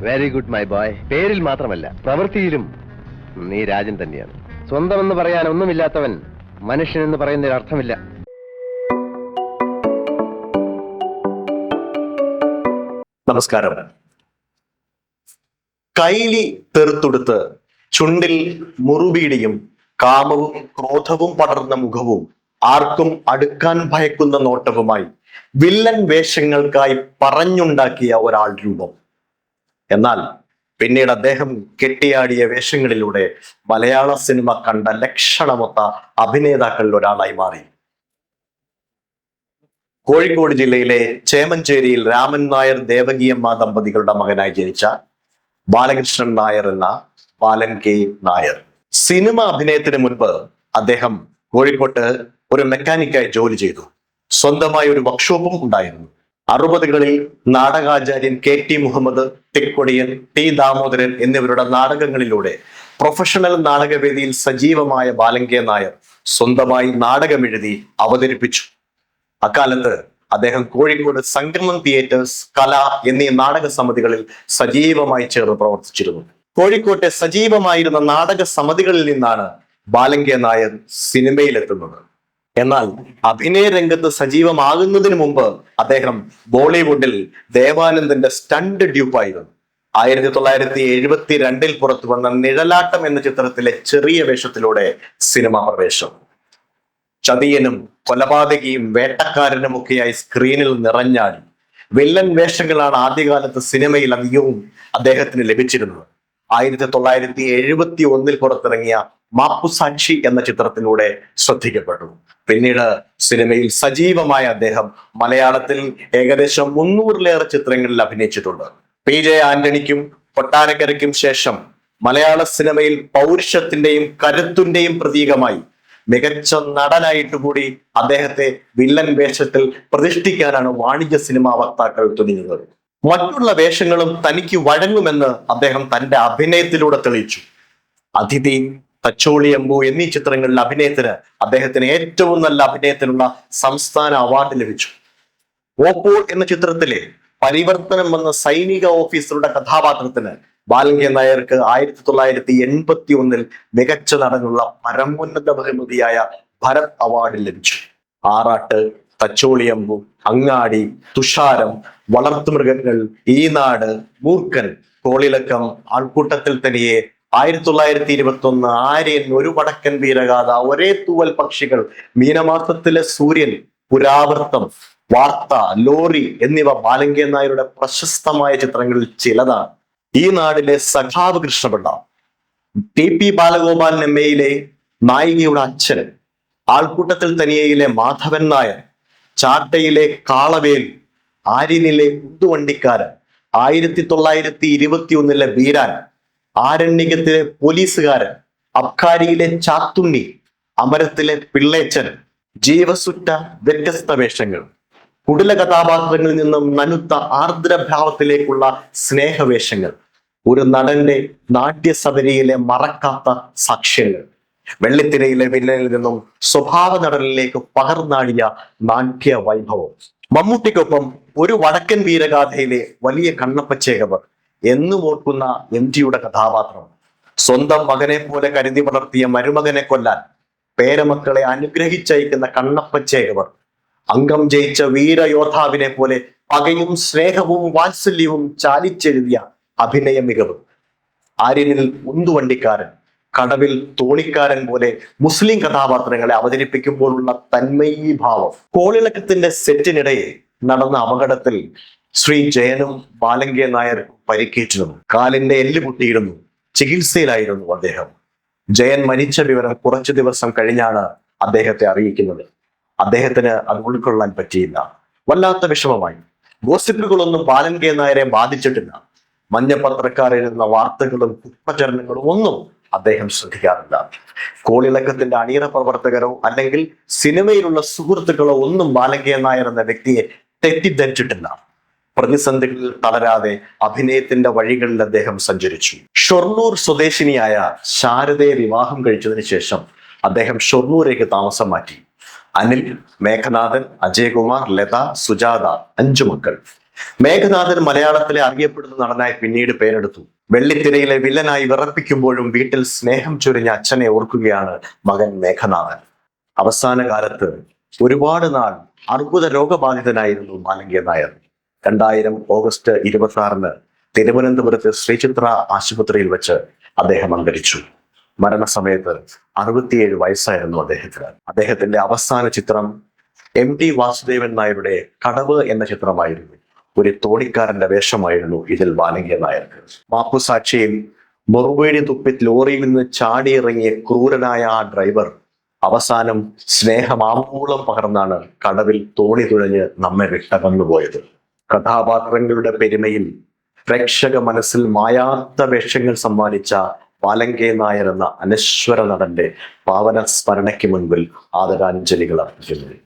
Very good my boy. പേരിൽ മാത്രമല്ല പ്രവൃത്തിയിലും നീ രാജൻ തന്നെയാണ്. സ്വന്തമെന്ന് പറയാൻ ഒന്നുമില്ലാത്തവൻ മനുഷ്യൻ എന്ന് പറയുന്നതിൽ അർത്ഥമില്ല. നമസ്കാരം. കൈലി തെറുത്തുടുത്ത് ചുണ്ടിൽ മുറുബീടിയും കാമവും ക്രോധവും പടർന്ന മുഖവും ആർക്കും അടുക്കാൻ ഭയക്കുന്ന നോട്ടവുമായി വില്ലൻ വേഷങ്ങൾക്കായി പറഞ്ഞുണ്ടാക്കിയ ഒരാൾ രൂപം. എന്നാൽ പിന്നീട് അദ്ദേഹം കെട്ടിയാടിയ വേഷങ്ങളിലൂടെ മലയാള സിനിമ കണ്ട ലക്ഷണമൊത്ത അഭിനേതാക്കളിൽ ഒരാളായി മാറി. കോഴിക്കോട് ജില്ലയിലെ ചേമഞ്ചേരിയിൽ രാമൻ നായർ ദേവകിയമ്മ ദമ്പതികളുടെ മകനായി ജനിച്ച ബാലകൃഷ്ണൻ നായർ എന്ന ബാലൻ കെ നായർ. സിനിമ അഭിനയത്തിന് മുൻപ് അദ്ദേഹം കോഴിക്കോട്ട് ഒരു മെക്കാനിക്കായി ജോലി ചെയ്തു. സ്വന്തമായി ഒരു വർക്ക്ഷോപ്പും ഉണ്ടായിരുന്നു. 60കളിൽ നാടകാചാര്യൻ KT മുഹമ്മദ്, തിക്കൊടിയൻ, T ദാമോദരൻ എന്നിവരുടെ നാടകങ്ങളിലൂടെ പ്രൊഫഷണൽ നാടകവേദിയിൽ സജീവമായ ബാലൻ കെ നായർ സ്വന്തമായി നാടകമെഴുതി അവതരിപ്പിച്ചു. അക്കാലത്ത് അദ്ദേഹം കോഴിക്കോട് സംഗമം തിയേറ്റേഴ്സ്, കല എന്നീ നാടക സമിതികളിൽ സജീവമായി ചേർന്ന് പ്രവർത്തിച്ചിരുന്നു. കോഴിക്കോട്ടെ സജീവമായിരുന്ന നാടക സമിതികളിൽ നിന്നാണ് ബാലൻ കെ നായർ സിനിമയിലെത്തുന്നത്. എന്നാൽ അഭിനയ രംഗത്ത് സജീവമാകുന്നതിന് മുമ്പ് അദ്ദേഹം ബോളിവുഡിൽ ദേവാനന്ദന്റെ സ്റ്റണ്ട് ഡ്യൂപ്പായിരുന്നു. 1972 പുറത്തു വന്ന നിഴലാട്ടം എന്ന ചിത്രത്തിലെ ചെറിയ വേഷത്തിലൂടെ സിനിമാ പ്രവേശം. ചതിയനും കൊലപാതകിയും വേട്ടക്കാരനുമൊക്കെയായി സ്ക്രീനിൽ നിറഞ്ഞാടി. വില്ലൻ വേഷങ്ങളാണ് ആദ്യകാലത്ത് സിനിമയിൽ അധികവും അദ്ദേഹത്തിന് ലഭിച്ചിരുന്നത്. 1971 പുറത്തിറങ്ങിയ മാപ്പുസാക്ഷി എന്ന ചിത്രത്തിലൂടെ ശ്രദ്ധിക്കപ്പെട്ടു. പിന്നീട് സിനിമയിൽ സജീവമായ അദ്ദേഹം മലയാളത്തിൽ ഏകദേശം 300-ലേറെ ചിത്രങ്ങളിൽ അഭിനയിച്ചിട്ടുണ്ട്. PJ ആന്റണിക്കും കൊട്ടാരക്കരയ്ക്കും ശേഷം മലയാള സിനിമയിൽ പൗരുഷത്തിന്റെയും കരുത്തിന്റെയും പ്രതീകമായി മികച്ച നടനായിട്ട് കൂടി അദ്ദേഹത്തെ വില്ലൻ വേഷത്തിൽ പ്രതിഷ്ഠിക്കാനാണ് വാണിജ്യ സിനിമാ വക്താക്കൾ തുനിഞ്ഞത്. മറ്റുള്ള വേഷങ്ങളും തനിക്ക് വഴങ്ങുമെന്ന് അദ്ദേഹം തന്റെ അഭിനയത്തിലൂടെ തെളിയിച്ചു. അതിഥി, തച്ചോളിയമ്പു എന്നീ ചിത്രങ്ങളിലെ അഭിനയത്തിന് അദ്ദേഹത്തിന് ഏറ്റവും നല്ല അഭിനയത്തിനുള്ള സംസ്ഥാന അവാർഡ് ലഭിച്ചു. ഓപ്പോൾ എന്ന ചിത്രത്തിലെ പരിവർത്തനം വന്ന സൈനിക ഓഫീസറുടെ കഥാപാത്രത്തിന് ബാലൻ കെ നായർക്ക് 1981 മികച്ച നടനുള്ള പരമോന്നത ബഹുമതിയായ ഭരത് അവാർഡ് ലഭിച്ചു. ആറാട്ട്, തച്ചോളിയമ്പു, അങ്ങാടി, തുഷാരം, വളർത്തുമൃഗങ്ങൾ, ഈ നാട്, മൂർഖൻ, കോളിളക്കം, ആൾക്കൂട്ടത്തിൽ തനിയെ, 1921, ആര്യൻ, ഒരു വടക്കൻ വീരഗാഥ, ഒരേ തൂവൽ പക്ഷികൾ, മീനമാസത്തിലെ സൂര്യൻ, പുരാവർത്തം, വാർത്ത, ലോറി എന്നിവ ബാലൻ കെ നായരുടെ പ്രശസ്തമായ ചിത്രങ്ങളിൽ ചിലതാണ്. ഈ നാടിലെ സഖാവ് കൃഷ്ണപിള്ള, TP ബാലഗോപാലൻ MAയിലെ നായികയുടെ അച്ഛൻ, ആൾക്കൂട്ടത്തിൽ തനിയയിലെ മാധവൻ നായർ, ചാട്ടയിലെ കാളവേൽ, ആര്യനിലെ ഉന്തുവണ്ടിക്കാരൻ, 1921 വീരാൻ, ആരണ്യകത്തിലെ പോലീസുകാരൻ, അബ്കാരിയിലെ ചാത്തുണ്ണി, അമരത്തിലെ പിള്ളേച്ചൻ, ജീവസുറ്റ വ്യത്യസ്ത വേഷങ്ങൾ, കുടില കഥാപാത്രങ്ങളിൽ നിന്നും നനുത്ത ആർദ്രഭാവത്തിലേക്കുള്ള സ്നേഹവേഷങ്ങൾ, ഒരു നടന്റെ നാട്യസബരിയിലെ മറക്കാത്ത സാക്ഷ്യങ്ങൾ, വെള്ളിത്തിരയിലെ വില്ലനിൽ നിന്നും സ്വഭാവ നടനിലേക്ക് പകർന്നാടിയ നാട്യ വൈഭവം. മമ്മൂട്ടിക്കൊപ്പം ഒരു വടക്കൻ വീരഗാഥയിലെ വലിയ കണ്ണപ്പച്ചേകവർ, എന്നും ഓർക്കുന്ന MTയുടെ കഥാപാത്രം, സ്വന്തം മകനെ പോലെ കരുതി വളർത്തിയ മരുമകനെ കൊല്ലാൻ പേരമക്കളെ അനുഗ്രഹിച്ചയക്കുന്ന കണ്ണപ്പച്ചേകവർ, അംഗം ജയിച്ച വീരയോദ്ധാവിനെ പോലെ പകയും സ്നേഹവും വാത്സല്യവും ചാലിച്ചെഴുതിയ അഭിനയ മികവ്. ആര്യനിൽ ഉന്തുവണ്ടിക്കാരൻ, കടവിൽ തോണിക്കാരൻ പോലെ മുസ്ലിം കഥാപാത്രങ്ങളെ അവതരിപ്പിക്കുമ്പോഴുള്ള തന്മയീഭാവം. കോളിളക്കത്തിന്റെ സെറ്റിനിടയെ നടന്ന അപകടത്തിൽ ശ്രീ ജയനും ബാലൻ കെ നായർ പരിക്കേറ്റിരുന്നു. കാലിന്റെ എല്ല് പൊട്ടിയിരുന്നു. ചികിത്സയിലായിരുന്നു അദ്ദേഹം. ജയൻ മരിച്ച വിവരം കുറച്ചു ദിവസം കഴിഞ്ഞാണ് അദ്ദേഹത്തെ അറിയിക്കുന്നത്. അദ്ദേഹത്തിന് അത് ഉൾക്കൊള്ളാൻ പറ്റിയില്ല. വല്ലാത്ത വിഷമമായി. ഗോസിപ്പുകളൊന്നും ബാലൻ കെ നായരെ ബാധിച്ചിട്ടില്ല. മഞ്ഞപ്പത്രക്കാർ എഴുതുന്ന വാർത്തകളും കുപ്രചരണങ്ങളും ഒന്നും അദ്ദേഹം ശ്രദ്ധിക്കാറില്ല. കോളിളക്കത്തിന്റെ അണിയറ പ്രവർത്തകരോ അല്ലെങ്കിൽ സിനിമയിലുള്ള സുഹൃത്തുക്കളോ ഒന്നും ബാലൻ കെ നായർ എന്ന വ്യക്തിയെ തെറ്റിദ്ധരിച്ചിട്ടില്ല. പ്രതിസന്ധികളിൽ തളരാതെ അഭിനയത്തിന്റെ വഴികളിൽ അദ്ദേഹം സഞ്ചരിച്ചു. ഷൊർണൂർ സ്വദേശിനിയായ ശാരദയെ വിവാഹം കഴിച്ചതിന് ശേഷം അദ്ദേഹം ഷൊർണൂരേക്ക് താമസം മാറ്റി. അനിൽ, മേഘനാഥൻ, അജയകുമാർ, ലത, സുജാത 5 മക്കൾ. മേഘനാഥൻ മലയാളത്തിലെ അറിയപ്പെടുന്ന നടനായി പിന്നീട് പേരെടുത്തു. വെള്ളിത്തിരയിലെ വില്ലനായി വിറപ്പിക്കുമ്പോഴും വീട്ടിൽ സ്നേഹം ചൊരിഞ്ഞ അച്ഛനെ ഓർക്കുകയാണ് മകൻ മേഘനാഥൻ. അവസാന കാലത്ത് ഒരുപാട് നാൾ അർബുദ രോഗബാധിതനായിരുന്നു ബാലങ്കേ നായർ. 2000 ഓഗസ്റ്റ് 26 തിരുവനന്തപുരത്ത് ശ്രീചിത്ര ആശുപത്രിയിൽ വെച്ച് അദ്ദേഹം അന്തരിച്ചു. മരണസമയത്ത് 67 വയസ്സായിരുന്നു അദ്ദേഹത്തിന്. അദ്ദേഹത്തിന്റെ അവസാന ചിത്രം MT വാസുദേവൻ നായരുടെ കടവ് എന്ന ചിത്രമായിരുന്നു. ഒരു തോണിക്കാരന്റെ വേഷമായിരുന്നു ഇതിൽ ബാലങ്കേ നായർക്ക്. മാപ്പുസാക്ഷിയിൽ മുറുവേടി തുപ്പി ലോറിയിൽ നിന്ന് ചാടിയിറങ്ങിയ ക്രൂരനായ ആ ഡ്രൈവർ അവസാനം സ്നേഹമാമൂളം പകർന്നാണ് കടവിൽ തോണി തുഴഞ്ഞ് നമ്മെ വിട്ടകന്നുപോയത്. കഥാപാത്രങ്ങളുടെ പെരുമയിൽ പ്രേക്ഷക മനസ്സിൽ മായാത്ത വേഷങ്ങൾ സമ്മാനിച്ച ബാലങ്കേ നായർ എന്ന അനശ്വര നടന്റെ പാവന സ്മരണയ്ക്ക് മുൻപിൽ ആദരാഞ്ജലികൾ അർപ്പിക്കുന്നു.